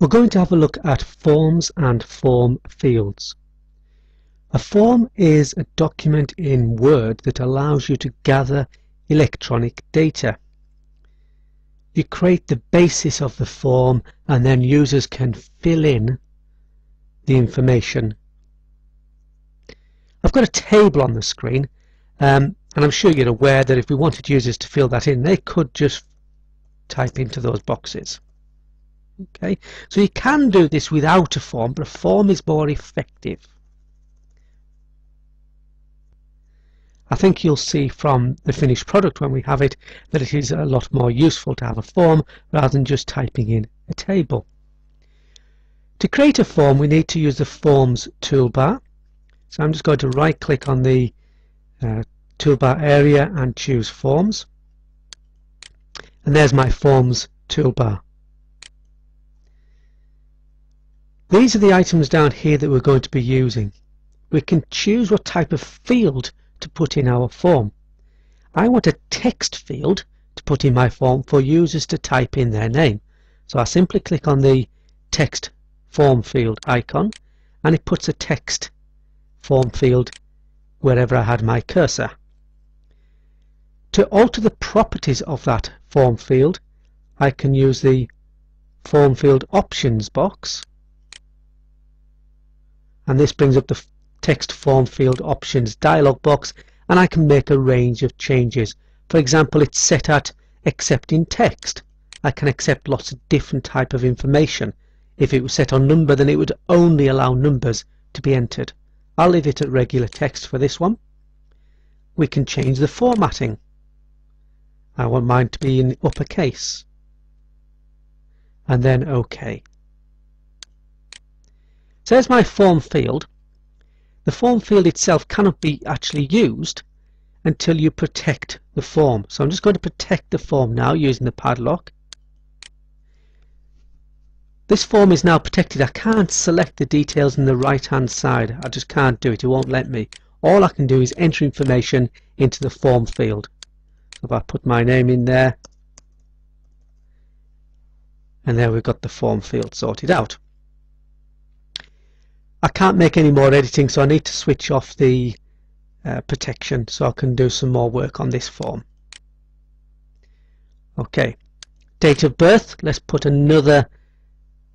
We're going to have a look at forms and form fields. A form is a document in Word that allows you to gather electronic data. You create the basis of the form and then users can fill in the information. I've got a table on the screen and I'm sure you're aware that if we wanted users to fill that in, they could just type into those boxes. Okay, so you can do this without a form, but a form is more effective. I think you'll see from the finished product when we have it that it is a lot more useful to have a form rather than just typing in a table. To create a form we need to use the Forms toolbar. So I'm just going to right click on the toolbar area and choose Forms. And there's my Forms toolbar. These are the items down here that we're going to be using. We can choose what type of field to put in our form. I want a text field to put in my form for users to type in their name. So I simply click on the text form field icon and it puts a text form field wherever I had my cursor. To alter the properties of that form field, I can use the form field options box, and this brings up the text form field options dialog box, and I can make a range of changes. For example, it's set at accepting text. I can accept lots of different type of information. If it was set on number, then it would only allow numbers to be entered. I'll leave it at regular text for this one. We can change the formatting. I want mine to be in uppercase, and then OK. So there's my form field. The form field itself cannot be actually used until you protect the form. So I'm just going to protect the form now using the padlock. This form is now protected. I can't select the details on the right hand side. I just can't do it. It won't let me. All I can do is enter information into the form field. So if I put my name in there, and there we've got the form field sorted out. I can't make any more editing, so I need to switch off the protection so I can do some more work on this form. Okay, date of birth, let's put another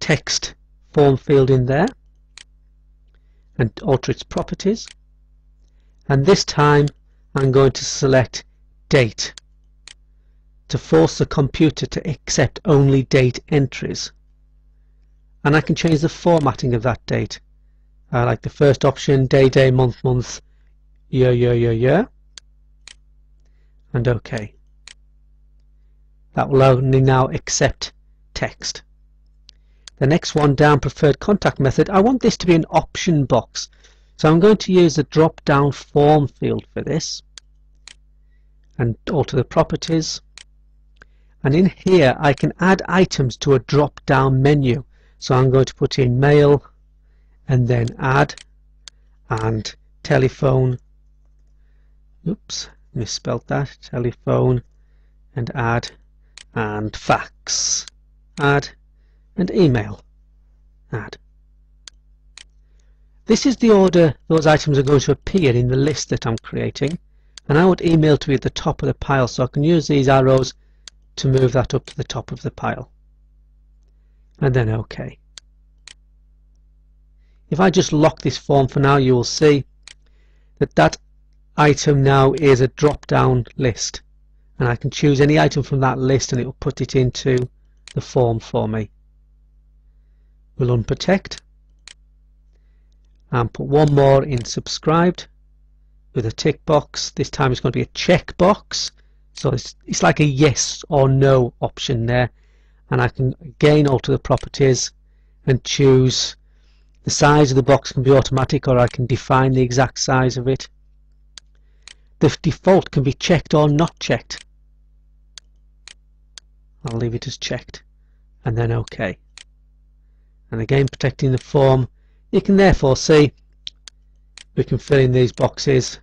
text form field in there and alter its properties, and this time I'm going to select date to force the computer to accept only date entries, and I can change the formatting of that date. I like the first option, day, day, month, month, year, year, year, year, and OK. That will only now accept text. The next one down, preferred contact method, I want this to be an option box, so I'm going to use the drop down form field for this and alter the properties, and in here I can add items to a drop down menu. So I'm going to put in mail and then add and telephone, oops, misspelled that, telephone and add and fax, add and email, add. This is the order those items are going to appear in the list that I'm creating, and I want email to be at the top of the pile, so I can use these arrows to move that up to the top of the pile, and then OK. If I just lock this form for now, you will see that that item now is a drop-down list, and I can choose any item from that list and it will put it into the form for me. We'll unprotect and put one more in subscribed with a tick box. This time it's going to be a check box, so it's like a yes or no option there, and I can again alter the properties and choose the size of the box. Can be automatic, or I can define the exact size of it. The default can be checked or not checked. I'll leave it as checked and then OK. And again, protecting the form. You can therefore see we can fill in these boxes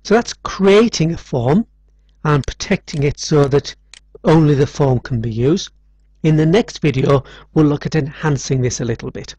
so that's creating a form. and protecting it so that only the form can be used. In the next video we'll look at enhancing this a little bit.